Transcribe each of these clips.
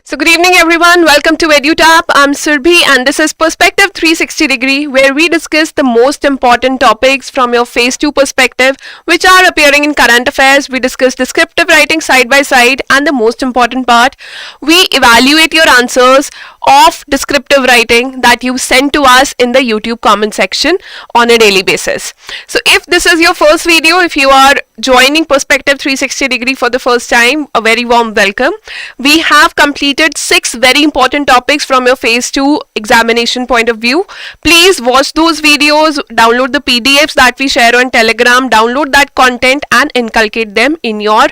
So good evening everyone, welcome to EduTap. I'm Surbhi and this is Perspective 360 Degree, where we discuss the most important topics from your phase 2 perspective which are appearing in current affairs. We discuss descriptive writing side by side, and the most important part, we evaluate your answers of descriptive writing that you send to us in the YouTube comment section on a daily basis. So if this is your first video, if you are joining Perspective 360 Degree for the first time, a very warm welcome. We have completed 6 very important topics from your phase 2 examination point of view. Please watch those videos, download the PDFs that we share on Telegram, download that content and inculcate them in your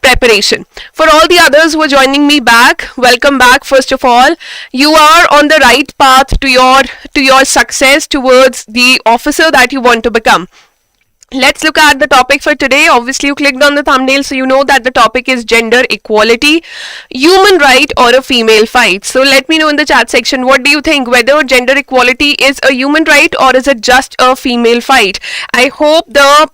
preparation. For all the others who are joining me back, welcome back. First of all, you are on the right path to your success towards the officer that you want to become. Let's look at the topic for today. Obviously, you clicked on the thumbnail, so you know that the topic is gender equality, human right or a female fight. So let me know in the chat section, what do you think, whether gender equality is a human right or is it just a female fight? I hope the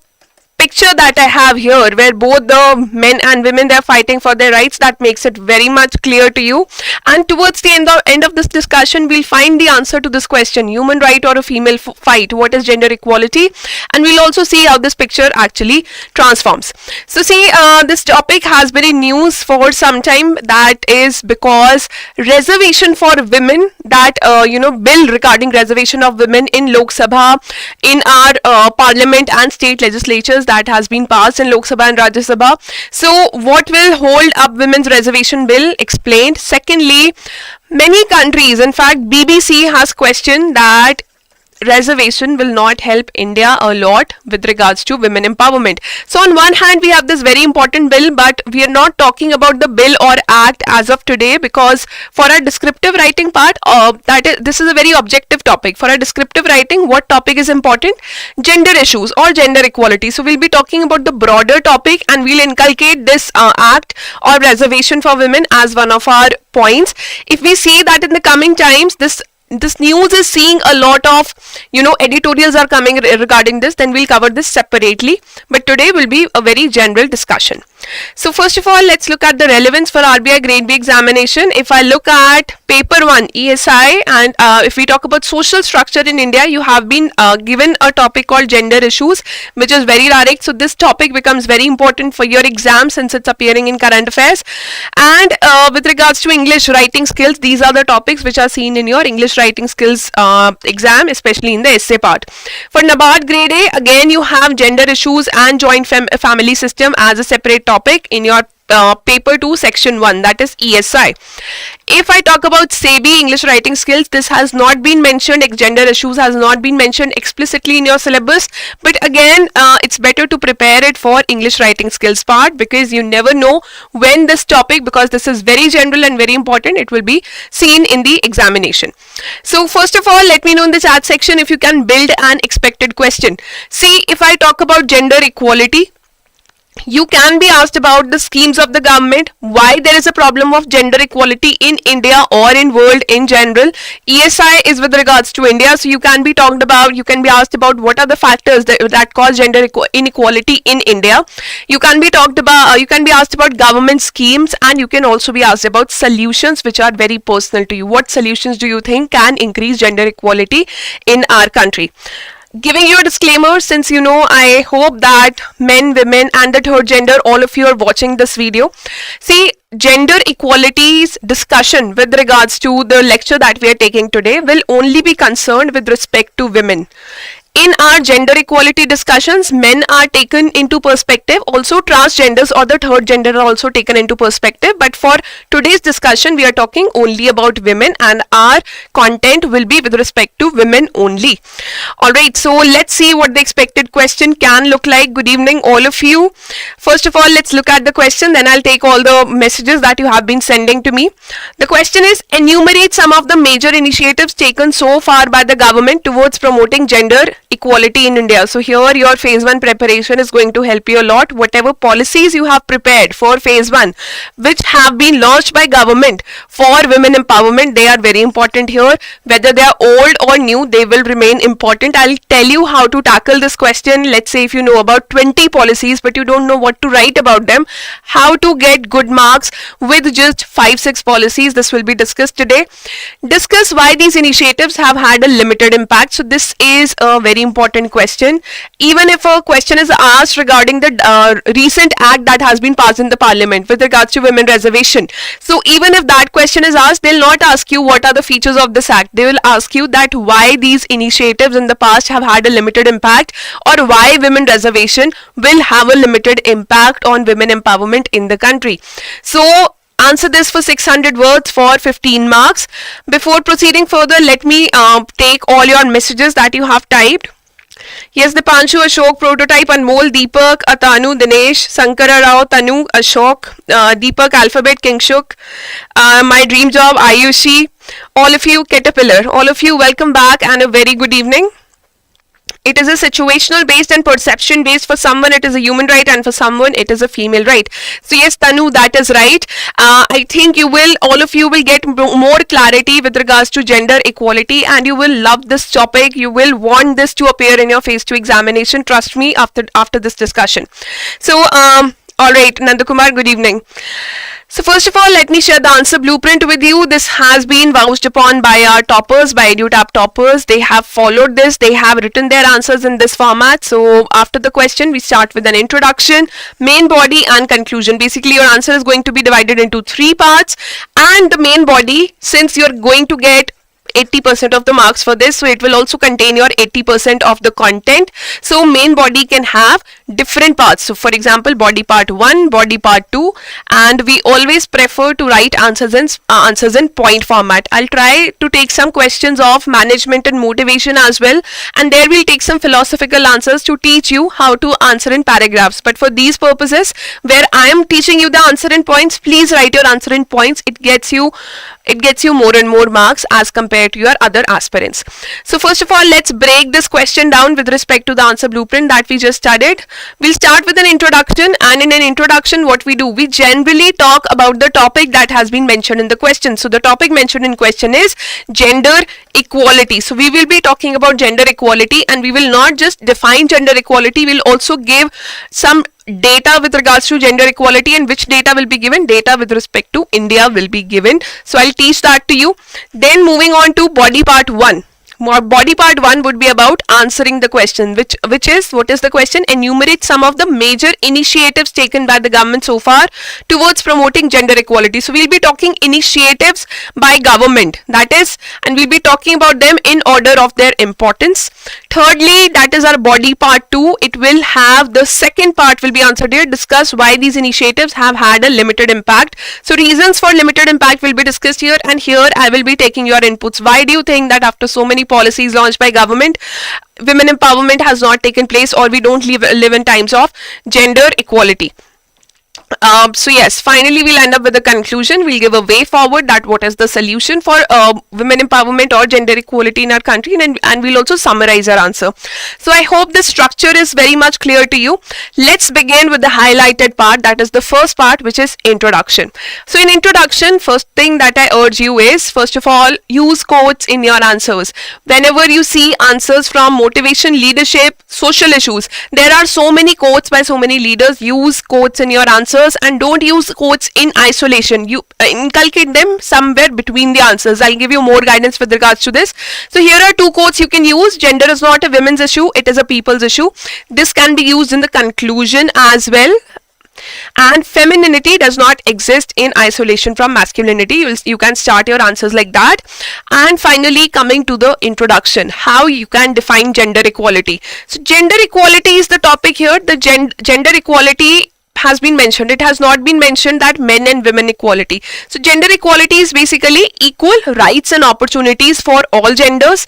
picture that I have here, where both the men and women, they're fighting for their rights, that makes it very much clear to you. And towards the end of this discussion, we'll find the answer to this question: human right or a female fight? What is gender equality? And we'll also see how this picture actually transforms. So see, this topic has been in news for some time. That is because reservation for women, that bill regarding reservation of women in Lok Sabha, in our parliament and state legislatures, that has been passed in Lok Sabha and Rajya Sabha. So what will hold up women's reservation bill? Explained. Secondly, many countries, in fact BBC has questioned that reservation will not help India a lot with regards to women empowerment. So on one hand, we have this very important bill, but we are not talking about the bill or act as of today, because for our descriptive writing part, this is a very objective topic. For our descriptive writing, what topic is important? Gender issues or gender equality. So we'll be talking about the broader topic, and we'll inculcate this act or reservation for women as one of our points. If we see that in the coming times, this news is seeing a lot of editorials are coming regarding this, then we'll cover this separately, but today will be a very general discussion. So first of all, let's look at the relevance for RBI Grade B examination. If I look at paper 1 ESI, and if we talk about social structure in India, you have been given a topic called gender issues, which is very direct. So this topic becomes very important for your exam since it's appearing in current affairs. And with regards to English writing skills, these are the topics which are seen in your English writing skills exam, especially in the essay part. For NABARD Grade A, again you have gender issues and joint family system as a separate topic in your paper 2 section 1, that is ESI. If I talk about SEBI English writing skills, this has not been mentioned, gender issues has not been mentioned explicitly in your syllabus, but again it's better to prepare it for English writing skills part, because you never know when this topic, because this is very general and very important, it will be seen in the examination. So first of all, let me know in the chat section if you can build an expected question. See, if I talk about gender equality, you can be asked about the schemes of the government, why there is a problem of gender equality in India or in world in general. ESI is with regards to India, so you can be asked about what are the factors that cause gender inequality in India. You can be asked about government schemes, and you can also be asked about solutions which are very personal to you. What solutions do you think can increase gender equality in our country? Giving you a disclaimer, since I hope that men, women and the third gender, all of you are watching this video. See, gender equality's discussion with regards to the lecture that we are taking today will only be concerned with respect to women. In our gender equality discussions, men are taken into perspective, also transgenders or the third gender are also taken into perspective, but for today's discussion we are talking only about women, and our content will be with respect to women only. Alright, so let's see what the expected question can look like. Good evening all of you. First of all, let's look at the question, then I'll take all the messages that you have been sending to me. The question is, enumerate some of the major initiatives taken so far by the government towards promoting gender equality in India. So here your phase 1 preparation is going to help you a lot. Whatever policies you have prepared for phase 1 which have been launched by government for women empowerment, they are very important here. Whether they are old or new, they will remain important. I'll tell you how to tackle this question. Let's say if you know about 20 policies but you don't know what to write about them, how to get good marks with just 5-6 policies, this will be discussed today. Discuss why these initiatives have had a limited impact. So this is a very important question. Even if a question is asked regarding the recent act that has been passed in the parliament with regards to women reservation, so even if that question is asked, they'll not ask you what are the features of this act. They will ask you that why these initiatives in the past have had a limited impact, or why women reservation will have a limited impact on women empowerment in the country. So answer this for 600 words for 15 marks. Before proceeding further, let me take all your messages that you have typed. Yes, Dipanshu, Ashok, Prototype, Anmol, Deepak, Atanu, Dinesh, Sankara Rao, Tanu, Ashok, Deepak, Alphabet, Kingshuk, My Dream Job, Ayushi, all of you, Caterpillar, all of you, welcome back and a very good evening. It is a situational based and perception based. For someone it is a human right and for someone it is a female right. So yes, Tanu, that is right. I think all of you will get more clarity with regards to gender equality and you will love this topic. You will want this to appear in your phase 2 examination. Trust me, after this discussion. So alright, Nandakumar, good evening. So first of all, let me share the answer blueprint with you. This has been vouched upon by our toppers, by EduTap toppers. They have followed this. They have written their answers in this format. So after the question, we start with an introduction, main body and conclusion. Basically, your answer is going to be divided into 3 parts. And the main body, since you're going to get 80% of the marks for this, so it will also contain your 80% of the content. So main body can have different parts. So for example, body part 1, body part 2, and we always prefer to write answers in point format. I'll try to take some questions of management and motivation as well, and there we'll take some philosophical answers to teach you how to answer in paragraphs. But for these purposes, where I am teaching you the answer in points, please write your answer in points. It gets you more and more marks as compared to your other aspirants. So first of all, let's break this question down with respect to the answer blueprint that we just studied. We'll start with an introduction, and in an introduction what we do, we generally talk about the topic that has been mentioned in the question. So the topic mentioned in question is gender equality. So we will be talking about gender equality, and we will not just define gender equality, we'll also give some data with regards to gender equality, and which data will be given? Data with respect to India will be given. So I'll teach that to you. Then moving on to body part 1. Body part 1 would be about answering the question, which is, what is the question? Enumerate some of the major initiatives taken by the government so far towards promoting gender equality. So we'll be talking initiatives by government, that is, and we'll be talking about them in order of their importance. Thirdly, that is our body part 2. It will have the second part will be answered here. Discuss why these initiatives have had a limited impact. So reasons for limited impact will be discussed here, and here I will be taking your inputs. Why do you think that after so many policies launched by government, women empowerment has not taken place, or we don't live in times of gender equality? So yes, finally we'll end up with a conclusion. We'll give a way forward, that what is the solution for women empowerment or gender equality in our country, and we'll also summarize our answer. So I hope this structure is very much clear to you. Let's begin with the highlighted part, that is the first part, which is introduction. So in introduction, first thing that I urge you is, first of all, use quotes in your answers. Whenever you see answers from motivation, leadership, social issues, there are so many quotes by so many leaders. Use quotes in your answers, and don't use quotes in isolation. You inculcate them somewhere between the answers. I'll give you more guidance with regards to this. So here are 2 quotes you can use. Gender is not a women's issue, it is a people's issue. This can be used in the conclusion as well. And femininity does not exist in isolation from masculinity. You can start your answers like that. And finally, coming to the introduction, how you can define gender equality. So gender equality is the topic here. The gender equality has been mentioned. It has not been mentioned that men and women equality. So gender equality is basically equal rights and opportunities for all genders,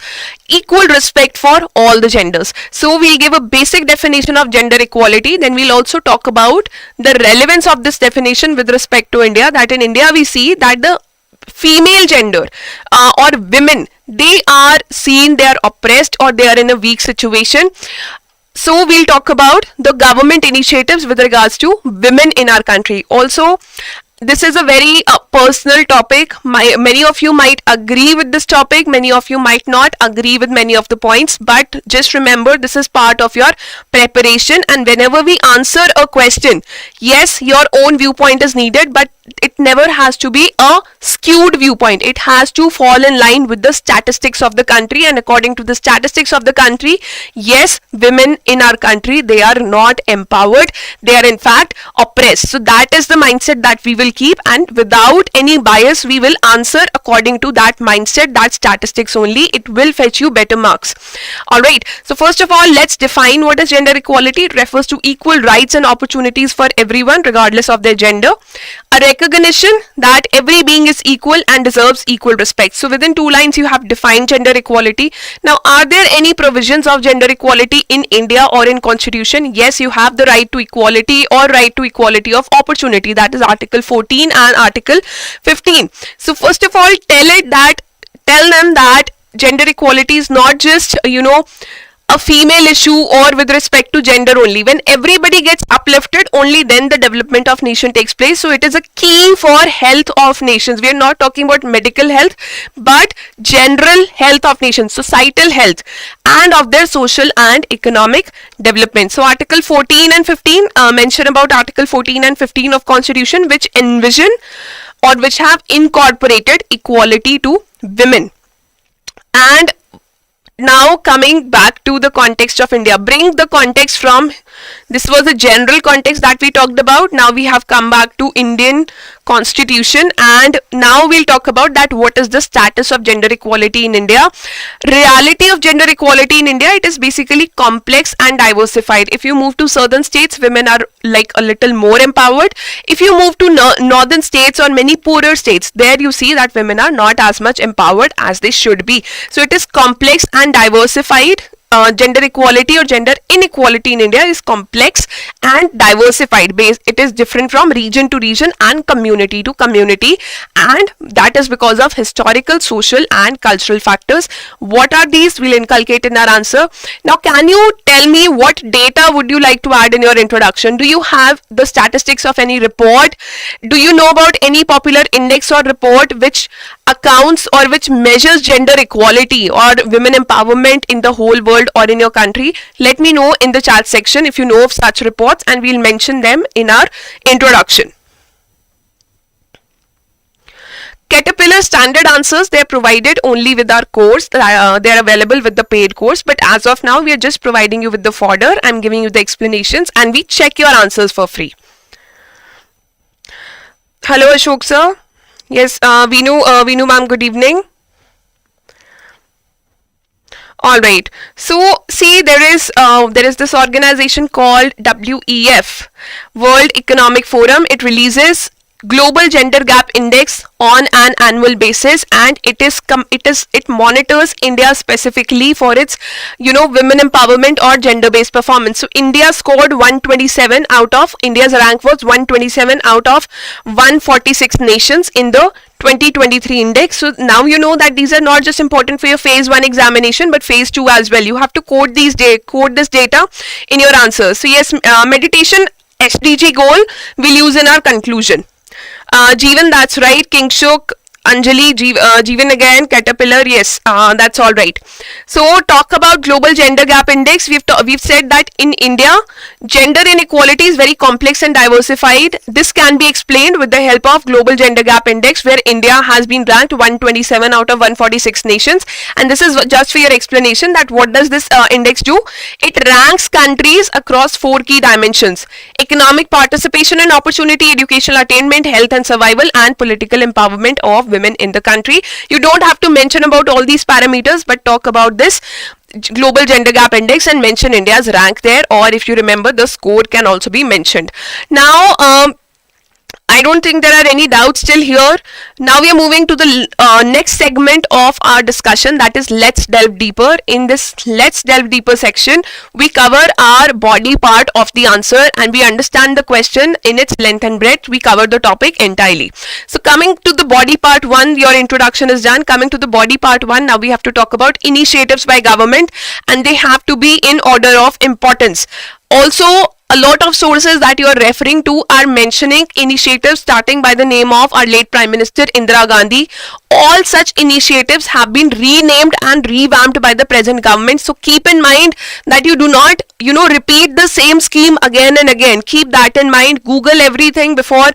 equal respect for all the genders. So we'll give a basic definition of gender equality. Then we'll also talk about the relevance of this definition with respect to India, that in India we see that the female gender or women, they are seen, they are oppressed, or they are in a weak situation. So we'll talk about the government initiatives with regards to women in our country. Also, this is a very personal topic. Many of you might agree with this topic, many of you might not agree with many of the points, but just remember, this is part of your preparation, and whenever we answer a question, yes, your own viewpoint is needed, but it never has to be a skewed viewpoint. It has to fall in line with the statistics of the country, and according to the statistics of the country, yes, women in our country, they are not empowered, they are in fact oppressed. So that is the mindset that we will keep, and without any bias we will answer according to that mindset, that statistics only. It will fetch you better marks. Alright, so first of all, let's define what is gender equality. It refers to equal rights and opportunities for everyone regardless of their gender. A recognition that every being is equal and deserves equal respect. So within 2 lines you have defined gender equality. Now, are there any provisions of gender equality in India or in Constitution? Yes, you have the right to equality or right to equality of opportunity. That is Article 14 and Article 15. So first of all, tell them that gender equality is not just, a female issue or with respect to gender only. When everybody gets uplifted, only then the development of nation takes place. So it is a key for health of nations. We are not talking about medical health, but general health of nations, societal health, and of their social and economic development. So Article 14 and 15 mention about Article 14 and 15 of Constitution, which envision or which have incorporated equality to women. And now coming back to the context of India, bring the context from, this was a general context that we talked about. Now we have come back to Indian Constitution, and now we'll talk about that what is the status of gender equality in India. Reality of gender equality in India, it is basically complex and diversified. If you move to southern states, women are like a little more empowered. If you move to northern states or many poorer states, there you see that women are not as much empowered as they should be. So it is complex and diversified. Gender equality or gender inequality in India is complex and diversified. It is different from region to region and community to community, and that is because of historical, social and cultural factors. What are these? We'll inculcate in our answer. Now, can you tell me what data would you like to add in your introduction? Do you have the statistics of any report? Do you know about any popular index or report which accounts or which measures gender equality or women empowerment in the whole world or in your country? Let me know in the chat section if you know of such reports, and we'll mention them in our introduction. Caterpillar standard answers, they are provided only with our course. They are available with the paid course, but as of now we are just providing you with the fodder. I'm giving you the explanations and we check your answers for free. Hello Ashok sir. Yes, Veenu ma'am, good evening. All right. So see, there is this organization called WEF, World Economic Forum. It releases Global Gender Gap Index on an annual basis, and it monitors India specifically for its women empowerment or gender based performance. So India scored 127 out of, India's rank was 127 out of 146 nations in the 2023 index. So now you know that these are not just important for your phase 1 examination but phase 2 as well. You have to code this data in your answers. So yes, meditation SDG goal we'll use in our conclusion. Jeevan, that's right. Kingshuk, Anjali, Jeevan again, Caterpillar, yes, that's all right. So talk about Global Gender Gap Index. We've said that in India, gender inequality is very complex and diversified. This can be explained with the help of Global Gender Gap Index, where India has been ranked 127 out of 146 nations. And this is just for your explanation that what does this index do? It ranks countries across 4 key dimensions: economic participation and opportunity, educational attainment, health and survival, and political empowerment of women in the country. You don't have to mention about all these parameters, but talk about this Global Gender Gap Index and mention India's rank there, or if you remember, the score can also be mentioned. Now I don't think there are any doubts still here. Now we are moving to the next segment of our discussion, that is Let's Delve Deeper. In this Let's Delve Deeper section, we cover our body part of the answer and we understand the question in its length and breadth. We cover the topic entirely. So coming to the body part 1, your introduction is done. Coming to the body part 1, now we have to talk about initiatives by government, and they have to be in order of importance. Also, a lot of sources that you are referring to are mentioning initiatives starting by the name of our late Prime Minister Indira Gandhi. All such initiatives have been renamed and revamped by the present government. So keep in mind that you do not, repeat the same scheme again and again. Keep that in mind. Google everything before,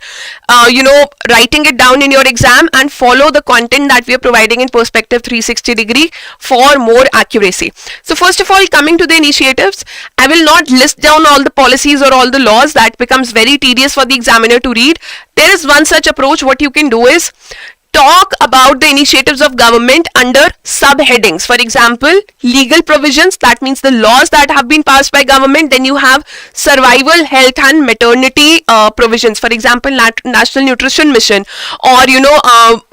writing it down in your exam, and follow the content that we are providing in Perspective 360 degree for more accuracy. So first of all, coming to the initiatives, I will not list down all the policies or all the laws. That becomes very tedious for the examiner to read. There is one such approach. What you can do is talk about the initiatives of government under subheadings. For example, legal provisions, that means the laws that have been passed by government. Then you have survival, health and maternity provisions. For example, National Nutrition Mission or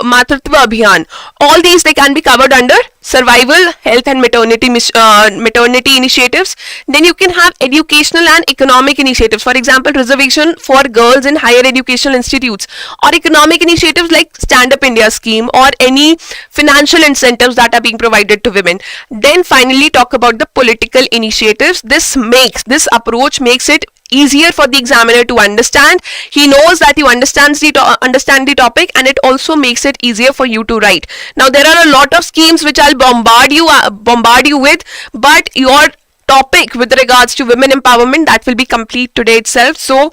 Matritva Abhiyan. All these, they can be covered under survival, health and maternity initiatives. Then you can have educational and economic initiatives. For example, reservation for girls in higher educational institutes, or economic initiatives like Stand Up India scheme, or any financial incentives that are being provided to women. Then finally talk about the political initiatives. This approach makes it easier for the examiner to understand. He knows that you understand the topic, and it also makes it easier for you to write. Now there are a lot of schemes which I'll bombard you with, but your topic with regards to women empowerment, that will be complete today itself. So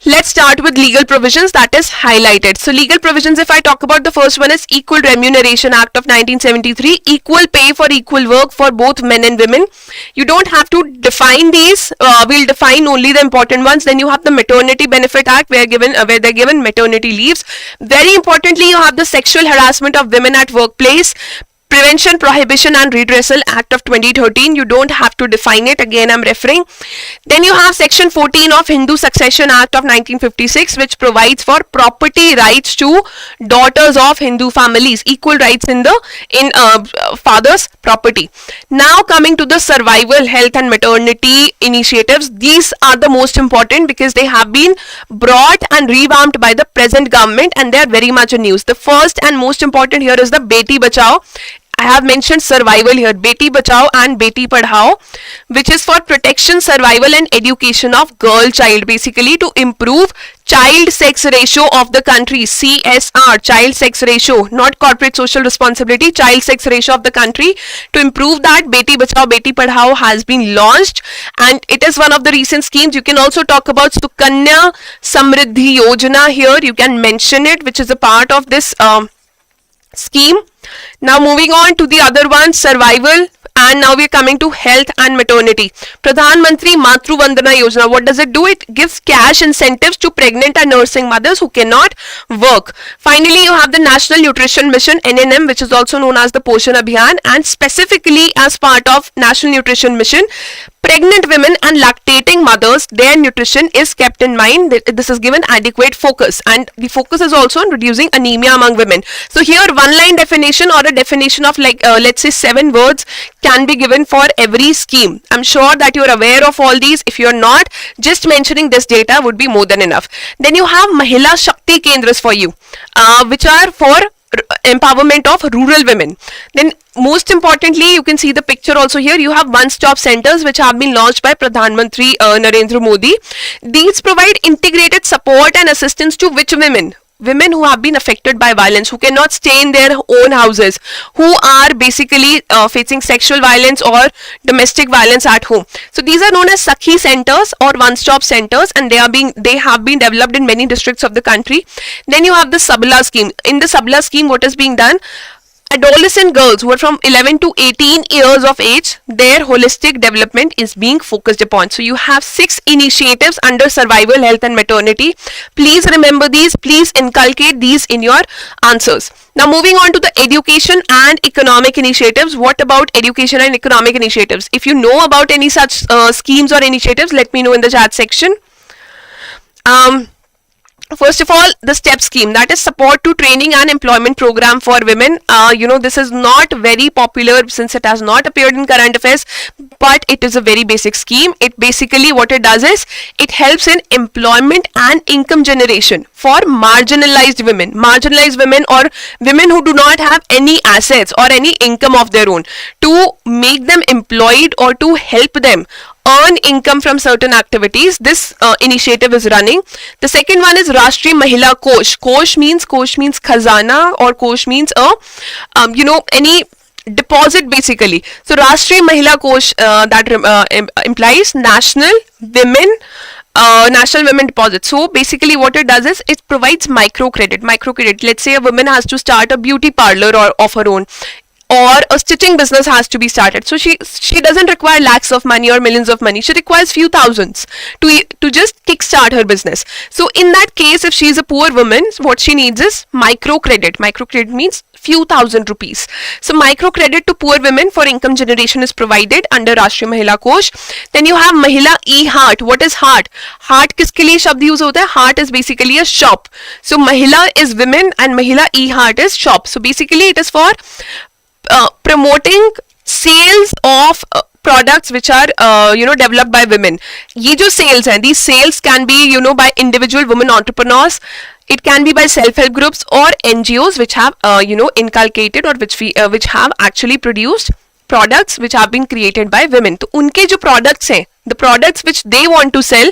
let's start with legal provisions, that is highlighted. So legal provisions, if I talk about the first one, is Equal Remuneration Act of 1973, equal pay for equal work for both men and women. You don't have to define these. We'll define only the important ones. Then you have the Maternity Benefit Act, where they're given maternity leaves. Very importantly, you have the Sexual Harassment of Women at Workplace, Prevention, Prohibition and Redressal Act of 2013. You don't have to define it. Again, I'm referring. Then you have Section 14 of Hindu Succession Act of 1956, which provides for property rights to daughters of Hindu families, equal rights in father's property. Now coming to the survival, health and maternity initiatives. These are the most important because they have been brought and revamped by the present government, and they are very much in news. The first and most important here is the Beti Bachao. I have mentioned survival here, Beti Bachao and Beti Padhao, which is for protection, survival and education of girl child, basically to improve child sex ratio of the country, CSR, child sex ratio, not corporate social responsibility, child sex ratio of the country. To improve that, Beti Bachao, Beti Padhao has been launched, and it is one of the recent schemes. You can also talk about Sukanya Samriddhi Yojana here, you can mention it, which is a part of this scheme. Now moving on to the other one, survival, and now we are coming to health and maternity. Pradhan Mantri Matru Vandana Yojana, what does it do? It gives cash incentives to pregnant and nursing mothers who cannot work. Finally, you have the National Nutrition Mission, NNM, which is also known as the Poshan Abhiyan, and specifically as part of National Nutrition Mission, pregnant women and lactating mothers, their nutrition is kept in mind. This is given adequate focus, and the focus is also on reducing anemia among women. So here one line definition or a definition of let's say 7 words can be given for every scheme. I'm sure that you're aware of all these. If you're not, just mentioning this data would be more than enough. Then you have Mahila Shakti Kendras for you, which are for empowerment of rural women. Then most importantly, you can see the picture also here. You have one-stop centers which have been launched by Pradhan Mantri Narendra Modi. These provide integrated support and assistance to which women? Women who have been affected by violence, who cannot stay in their own houses, who are basically facing sexual violence or domestic violence at home. So these are known as Sakhi centers or one-stop centers, and they have been developed in many districts of the country. Then you have the Sabla scheme. In the Sabla scheme, what is being done? Adolescent girls who are from 11 to 18 years of age, their holistic development is being focused upon. So you have 6 initiatives under survival, health and maternity. Please remember these. Please inculcate these in your answers. Now moving on to the education and economic initiatives. What about education and economic initiatives? If you know about any such schemes or initiatives, let me know in the chat section. First of all, the STEP scheme, that is support to training and employment program for women. This is not very popular since it has not appeared in current affairs, but it is a very basic scheme. It basically, what it does is it helps in employment and income generation for marginalized women or women who do not have any assets or any income of their own, to make them employed or to help them earn income from certain activities. This initiative is running. The second one is Rashtriya Mahila Kosh. Kosh means khazana, or Kosh means any deposit basically. So Rashtriya Mahila Kosh, that implies national women deposit. So basically what it does is it provides microcredit. Let's say a woman has to start a beauty parlor or of her own, or a stitching business has to be started. So she doesn't require lakhs of money or millions of money. She requires few thousands to just kickstart her business. So in that case, if she is a poor woman, what she needs is microcredit. Microcredit means few thousand rupees. So microcredit to poor women for income generation is provided under Rashtriya Mahila Kosh. Then you have Mahila E-Heart. What is heart? Heart किसके लिए शब्द use होता है? Heart is basically a shop. So Mahila is women and Mahila E-Heart is shop. So basically it is for promoting sales of products which are developed by women. ये जो sales हैं, these sales can be by individual women entrepreneurs. It can be by self-help groups or NGOs which have inculcated or which have actually produced products which have been created by women. तो उनके जो products हैं, the products which they want to sell,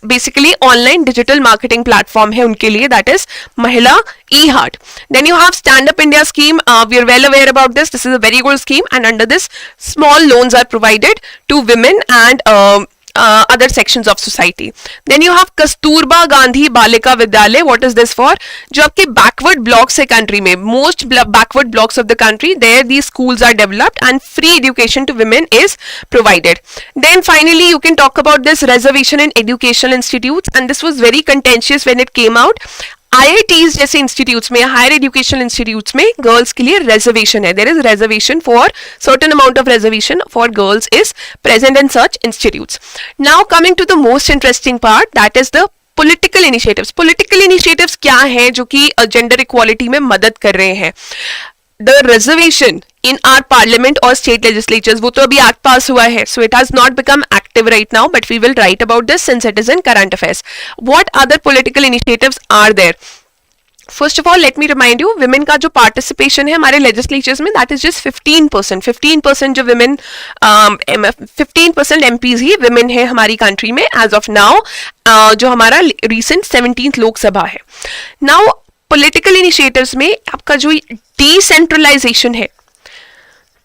basically online digital marketing platform है उनके लिए, that is Mahila E-Heart. Then you have Stand Up India scheme. We are well aware about this. This is a very good scheme, and under this small loans are provided to women and other sections of society. Then you have Kasturba Gandhi Balika Vidyalay. What is this for? जो आपके backward blocks है country में, most backward blocks of the country, there these schools are developed and free education to women is provided. Then finally you can talk about this reservation in educational institutes, and this was very contentious when it came out. IITs जैसे institutes में, higher education institutes में girls के लिए reservation है. There is reservation for certain amount of reservation for girls is present in such institutes. Now coming to the most interesting part, that is the political initiatives. Political initiatives क्या है जो कि gender equality में मदद कर रहे हैं? The reservation in our parliament or state legislatures, वो तो अभी एक्ट पास हुआ है, so it has not become active right now, but we will write about this since it is in current affairs. What other political initiatives are there? First of all, let me remind you, women का जो participation है हमारे legislatures में, that is just 15%. 15% जो women 15% MPs ही women है हमारी country में as of now, जो हमारा recent 17th लोकसभा है. Now पॉलिटिकल इनिशिएटिव्स में आपका जो डिसेंट्रलाइजेशन है,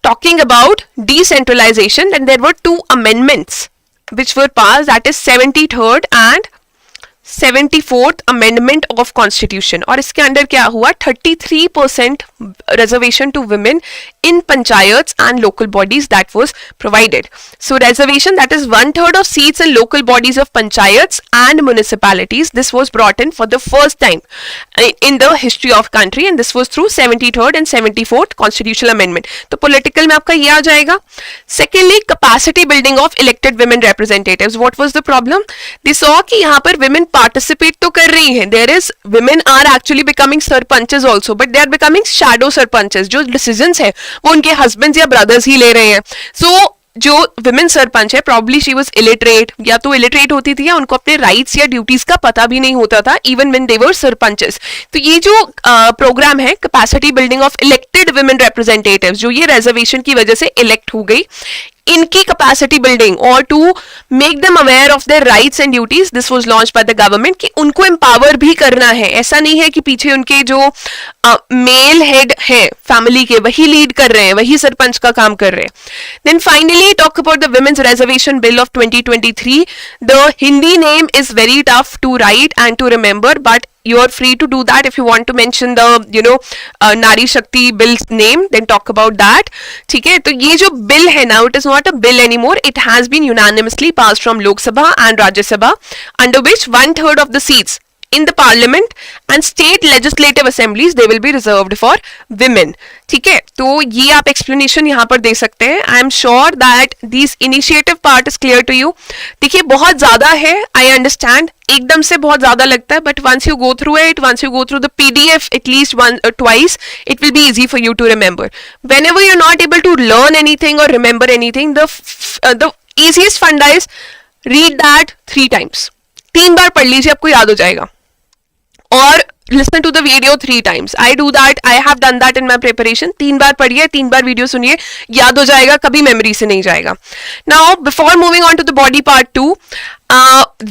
talking about decentralisation, and there were 2 amendments which were passed, that is 73rd and 74th amendment of constitution. और इसके अंदर क्या हुआ? 33% reservation to women in panchayats and local bodies that was provided. So reservation, that is 1/3 of seats in local bodies of panchayats and municipalities. This was brought in for the first time in the history of country, and this was through 73rd and 74th constitutional amendment. तो political में आपका ये आ जाएगा. Secondly, capacity building of elected women representatives. What was the problem? They saw कि यहाँ पर women participate तो कर रही हैं. There is women are actually becoming sarpanches also, but they are becoming shadow sarpanches. जो decisions है वो उनके husbands या brothers ही ले रहे हैं. So जो विमेन सरपंच है, प्रॉब्ली शी वाज इलिटरेट, या तो इलिटरेट होती थी या उनको अपने राइट्स या ड्यूटीज का पता भी नहीं होता था, even when they were sarpanches. तो ये जो प्रोग्राम है capacity building of elected women representatives, जो ये रिजर्वेशन की वजह से इलेक्ट हो गई, इनकी कैपेसिटी बिल्डिंग और to make them aware of their rights and duties, this was launch by the government कि उनको एम्पावर भी करना है. ऐसा नहीं है कि पीछे उनके जो मेल हेड है फैमिली के वही लीड कर रहे हैं, वही सरपंच का काम कर रहे हैं. Then finally talk about the women's reservation bill of 2023. The Hindi name is very tough to write and to remember, but you are free to do that. If you want to mention the Nari Shakti bill's name, then talk about that. ठीक है, तो ये जो bill है now, it is not a bill anymore. It has been unanimously passed from Lok Sabha and Rajya Sabha, under which 1/3 of the seats in the parliament and state legislative assemblies they will be reserved for women. ठीक है, तो ये आप explanation यहाँ पर दे सकते हैं. I am sure that this initiative part is clear to you. देखिए बहुत ज़्यादा है, I understand, एकदम से बहुत ज़्यादा लगता है, but once you go through it, once you go through the PDF at least once or twice, it will be easy for you to remember. Whenever you're not able to learn anything or remember anything, the easiest funda is read that 3 times. 3 बार पढ़ लीजिए, आपको याद हो जाएगा. और listen to the video 3 times. I do that. I have done that in my preparation. 3 बार पढ़िए, 3 बार video सुनिए, याद हो जाएगा, कभी मेमोरी से नहीं जाएगा. Now, before moving on to the body part 2,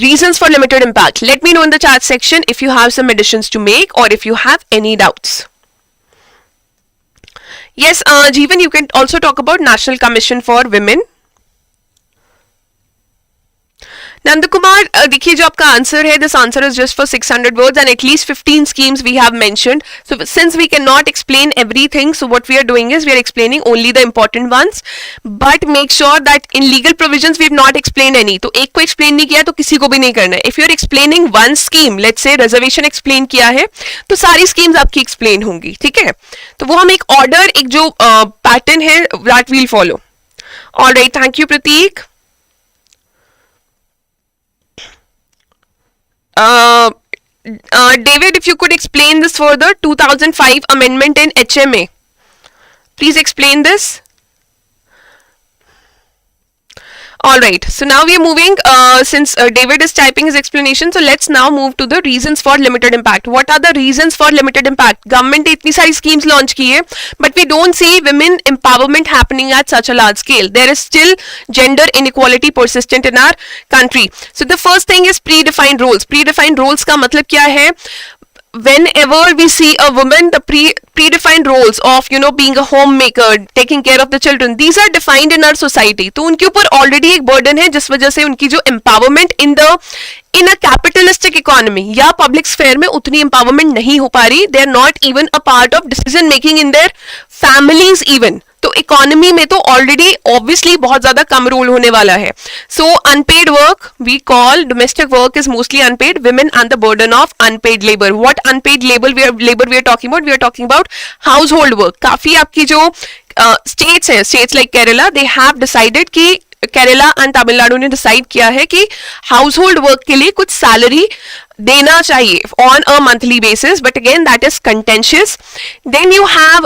reasons for limited impact. Let me know in the chat section if you have some additions to make or if you have any doubts. Yes, Jeevan, you can also talk about National Commission for Women. Nandakumar, देखिए जो आपका answer है, this answer is just for 600 words and at least 15 schemes we have mentioned. So since we cannot explain everything, so what we are doing is we are explaining only the important ones. But make sure that in legal provisions we have not explained any. तो एक को explain नहीं किया तो किसी को भी नहीं करना है. If you are explaining one scheme, let's say reservation explain किया है, तो सारी schemes आपकी explain होंगी, ठीक है? तो वो हम एक order, एक जो pattern है, that we'll follow. All right, thank you, Prateek. David, if you could explain this further, 2005 amendment in HMA. Please explain this. Alright, so now we are moving, since David is typing his explanation, so let's now move to the reasons for limited impact. What are the reasons for limited impact? Government ने इतनी सारी schemes launch की है, but we don't see women empowerment happening at such a large scale. There is still gender inequality persistent in our country. So the first thing is predefined roles. Predefined roles का मतलब क्या है? Whenever we see a woman, the predefined roles of, you know, being a homemaker, taking care of the children, these are defined in our society. तो उनके ऊपर already एक burden है, जिस वजह से उनकी जो empowerment in a capitalistic economy या public sphere में उतनी empowerment नहीं हो पा रही. They are not even a part of decision making in their families even. तो इकोनॉमी में तो ऑलरेडी ऑब्वियसली बहुत ज्यादा कम रोल होने वाला है. So unpaid work we call domestic work is mostly unpaid women and the burden of unpaid labour. What unpaid labour we are talking about? We are talking about household work. काफी आपकी जो states हैं, states like Kerala, they have decided कि Kerala and Tamil Nadu ने decide किया है कि house hold work के लिए कुछ सैलरी देना चाहिए on a monthly basis, but again that is contentious. Then you have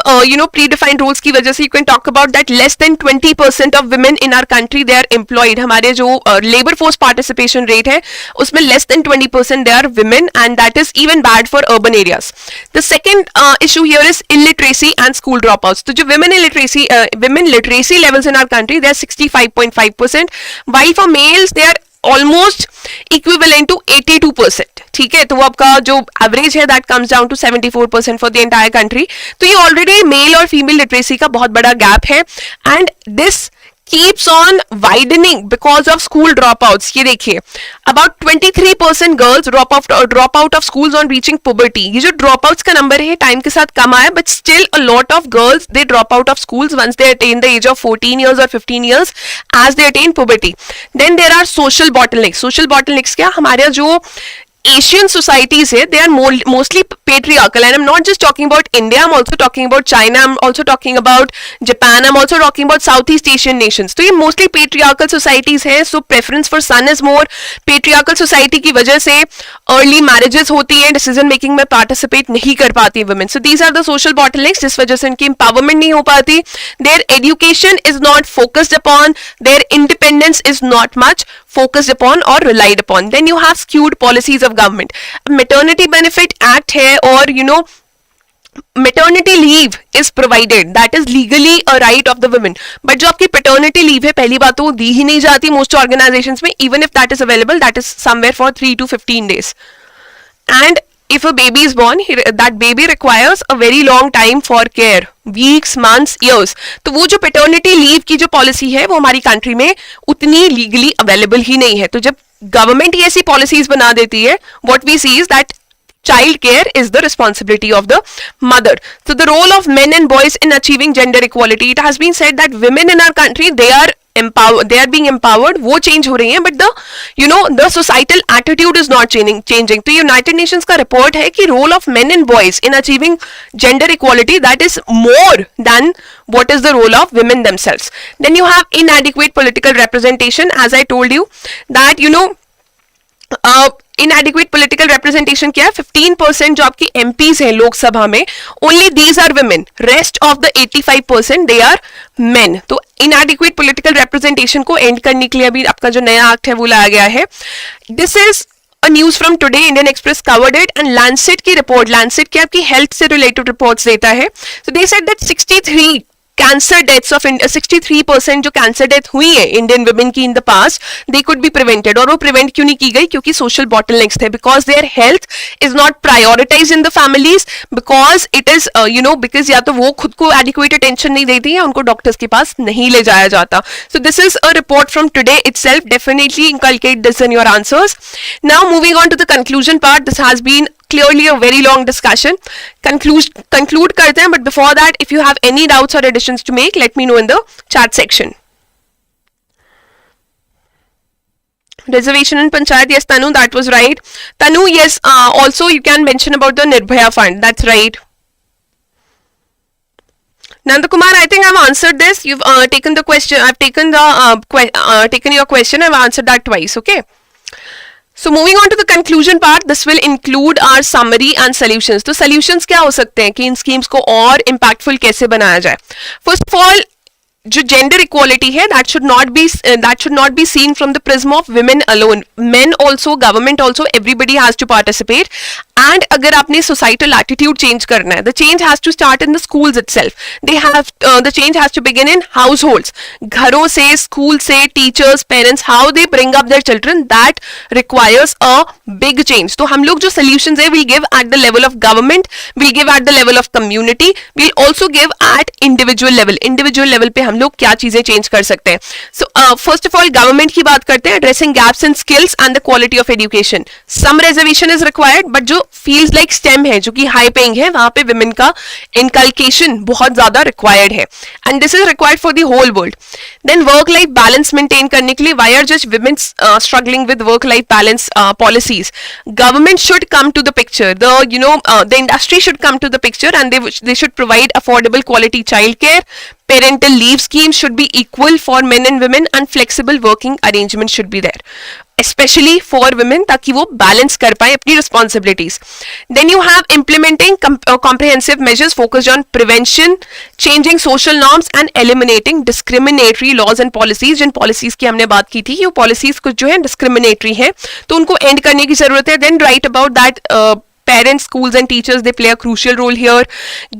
predefined roles की वजह से you can talk about that less than 20% of women in our country they are employed. हमारे जो labor force participation rate है उसमें less than 20% they are women, and that is even bad for urban areas. The second issue here is illiteracy and school dropouts. तो जो women literacy levels in our country they are 65.5%, while for males they are almost equivalent to 82%. ठीक है, तो वो आपका जो average है that comes down to 74% for the entire country. तो ये ऑलरेडी मेल और फीमेल लिटरेसी का बहुत बड़ा गैप है, and this keeps on widening because of school dropouts. ये देखिए, about 23% girls drop out of schools on reaching puberty. ये जो dropouts का number है टाइम के साथ कम आया, but still a lot of girls they drop out of schools once they attain the age of 14 years or 15 years as they attain puberty. Then there are social bottlenecks. Social bottlenecks क्या? हमारे जो Asian societies here, they are mostly patriarchal, and I'm not just talking about India, I'm also talking about China, I'm also talking about Japan, I'm also talking about Southeast Asian nations. तो ये mostly patriarchal societies है, so preference for son is more. Patriarchal society की वजह से early marriages होती हैं, decision making में participate नहीं कर पाती women. So these are the social bottlenecks जिस वजह से इनकी empowerment नहीं हो पाती. Their education is not focused upon, their independence is not much focused upon or relied upon. Then you have skewed policies of government. Maternity benefit act है, और maternity leave is provided, that is legally a right of the women, but जो आपकी paternity leave है पहली बात तो वो दी ही नहीं जाती most organizations में, even if that is available, that is somewhere for 3 to 15 days. And if a baby is born, that baby requires a very long time for care, weeks, months, years. तो वो जो paternity leave की जो policy है वो हमारी country में उतनी legally available ही नहीं है. तो जब government ही ऐसी policies बना देती है, what we see is that child care is the responsibility of the mother. So the role of men and boys in achieving gender equality, it has been said that women in our country, they are being empowered, वो change हो रही हैं, but the societal attitude is not changing. तो United Nations का report है कि role of men and boys in achieving gender equality, that is more than what is the role of women themselves. Then you have inadequate political representation, as I told you that inadequate political representation क्या है? 15% जो आपकी MPs हैं लोकसभा में, only these are women, rest of the 85% they are men. तो inadequate political representation को end करने के लिए अभी आपका जो नया एक्ट है वो लाया गया है. This is a news from today, Indian Express covered it, and Lancet की रिपोर्ट, Lancet क्या आपकी हेल्थ से रिलेटेड रिपोर्ट्स देता है. So they said that 63 cancer deaths of 63% जो कैंसर डेथ हुई है इंडियन वुमेन की in the past, they could be prevented. और वो प्रिवेंट क्यों नहीं की गई? क्योंकि सोशल बॉटलनेक्स थे, because their health is not prioritize in the families, because it is because या तो वो खुद को एडिक्वेट अटेंशन नहीं देती है, उनको डॉक्टर्स के पास नहीं ले जाया जाता. So this is a report from today itself. Definitely inculcate this in your answers. Now moving on to the conclusion part. This has been clearly a very long discussion. Conclude करते हैं, but before that, if you have any doubts or additions to make, let me know in the chat section. Reservation in Panchayat, yes, Tanu, that was right. Tanu, yes, also you can mention about the Nirbhaya fund, that's right. Nandakumar, I think I've answered this. You've taken the question, I've taken your question, I've answered that twice, okay? So moving on to the conclusion part, this will include our summary and solutions. तो solutions क्या हो सकते हैं कि इन schemes को और impactful कैसे बनाया जाए? First of all, जो gender equality है, that should not be seen from the prism of women alone. Men also, government also, everybody has to participate. And अगर आपने societal attitude change करना है, the change has to start in the schools itself. The change has to begin in households. घरों से, school से, teachers, parents, how they bring up their children, that requires a big change. तो हम लोग जो solutions है, we'll give at the level of government, we'll give at the level of community, we'll also give at individual level. Individual level पे हम लोग क्या चीजें change कर सकते हैं. So first of all, government की बात करते हैं, addressing gaps in skills and the quality of education. Some reservation is required, but जो फील्ड्स लाइक स्टेम है जो कि हाई पेइंग है, वहां पे विमेन का इनकल्केशन बहुत ज्यादा रिक्वायर्ड है, and this is required for the whole world. Then work life balance maintain करने के लिए, why are just women struggling with work life balance policies? Government should come to the picture, the industry should come to the picture, and they should provide affordable quality child care. Parental leave schemes should be equal for men and women, and flexible working arrangements should be there, especially for women, ताकि वो balance कर पाए अपनी responsibilities. Then you have implementing comprehensive measures focused on prevention, changing social norms and eliminating discriminatory laws and policies. Jin policies की हमने बात की थी, ये policies कुछ जो है discriminatory हैं, तो उनको end करने की जरूरत है. Then write about that. Parents, schools and teachers, they play a crucial role here.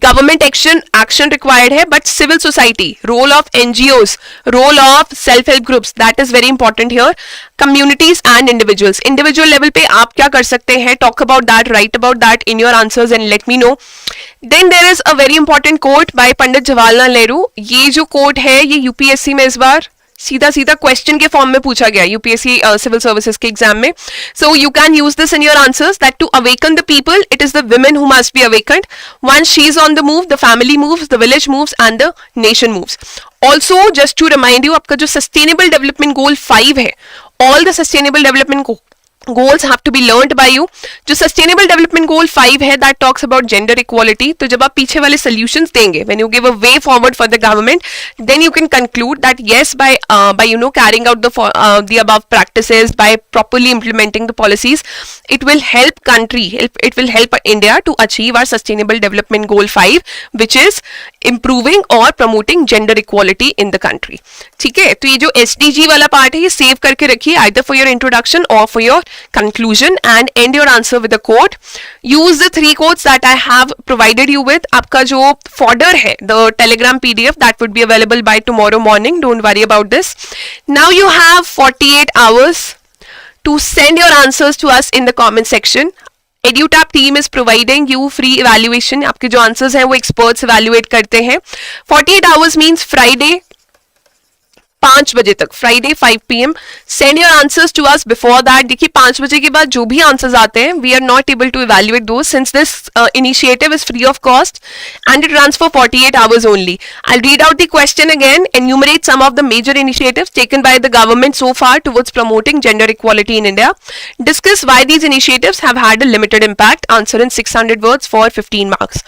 Government action required hai, but civil society, role of NGOs, role of self-help groups, that is very important here. Communities and individuals. Individual level पे आप क्या कर सकते हैं? Talk about that, write about that in your answers and let me know. Then there is a very important quote by Pandit Jawaharlal Nehru. ये जो quote है, ये UPSC में इस बार सीधा क्वेश्चन के फॉर्म में पूछा गया यूपीएससी सिविल सर्विसेज के एग्जाम में. So you can use this in your answers, that to awaken the people, it is the women who must be awakened. Once she is on the move, the family moves, the village moves and the nation moves. Also just to remind you, आपका जो sustainable development goal 5 है, all the sustainable development goals have to be learned by you. जो sustainable development goal 5 है, that talks about gender equality. तो जब आप पीछे वाले solutions देंगे, when you give a way forward for the government, then you can conclude that yes, by carrying out the above practices, by properly implementing the policies, it will help it will help India to achieve our sustainable development goal 5, which is improving or promoting gender equality in the country. ठीक है, तो ये जो SDG वाला part है, ये save करके रखिए, either for your introduction or for your conclusion, and end your answer with a quote. Use the 3 quotes that I have provided you with. आपका जो fodder है, the Telegram PDF, that would be available by tomorrow morning. Don't worry about this. Now you have 48 hours to send your answers to us in the comment section. EduTap team is providing you free evaluation. आपके जो answers हैं वो experts evaluate करते हैं. 48 hours means Friday 5 बजे तक, Friday 5 PM, send your answers to us before that. देखिए 5 बजे के बाद जो भी आंसर्स आते हैं, we are not able to evaluate those since this initiative is free of cost and it runs for 48 hours only. I'll read out the question again, enumerate some of the major initiatives taken by the government so far towards promoting gender equality in India. Discuss why these initiatives have had a limited impact. Answer in 600 words for 15 marks.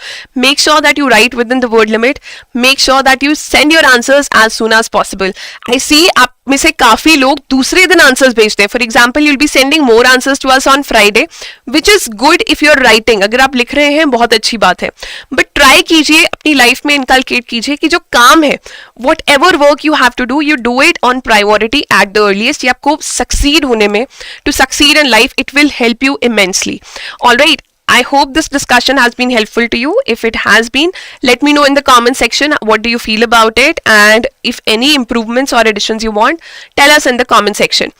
Make sure that you write within the word limit. Make sure that you send your answers as soon as possible. I see आप में से काफी लोग दूसरे दिन answers भेजते हैं. For example you will be sending more answers to us on Friday, which is good if you are writing. अगर आप लिख रहे हैं बहुत अच्छी बात है, बट ट्राई कीजिए, अपनी लाइफ में इनकलकेट कीजिए कि जो काम है, whatever work you have to do, you do it on priority at the earliest. ये आपको सक्सीड होने में, to succeed in life, it will help you immensely. Alright, I hope this discussion has been helpful to you. If it has been, let me know in the comment section what do you feel about it, and if any improvements or additions you want, tell us in the comment section.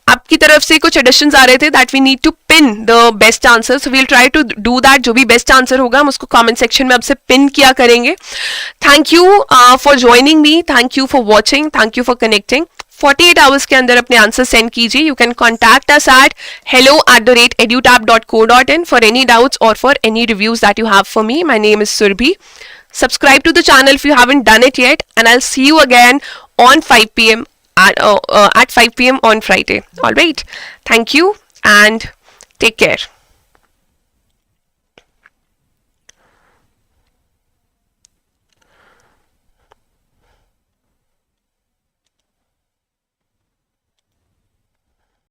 आपकी तरफ से कुछ additions आ रहे थे that we need to pin the best answer, so we'll try to do that. जो भी best answer होगा हम उसको comment section में अब से pin किया करेंगे. Thank you for joining me. Thank you for watching. Thank you for connecting. 48 hours के अंदर अपने आंसर सेंड कीजिए. You can contact us at hello@edutap.co.in for any doubts or for any reviews that you have for me. My name is Surbhi. Subscribe to the channel if you haven't done it yet, and I'll see you again on 5 PM at 5 PM on Friday. All right. Thank you and take care.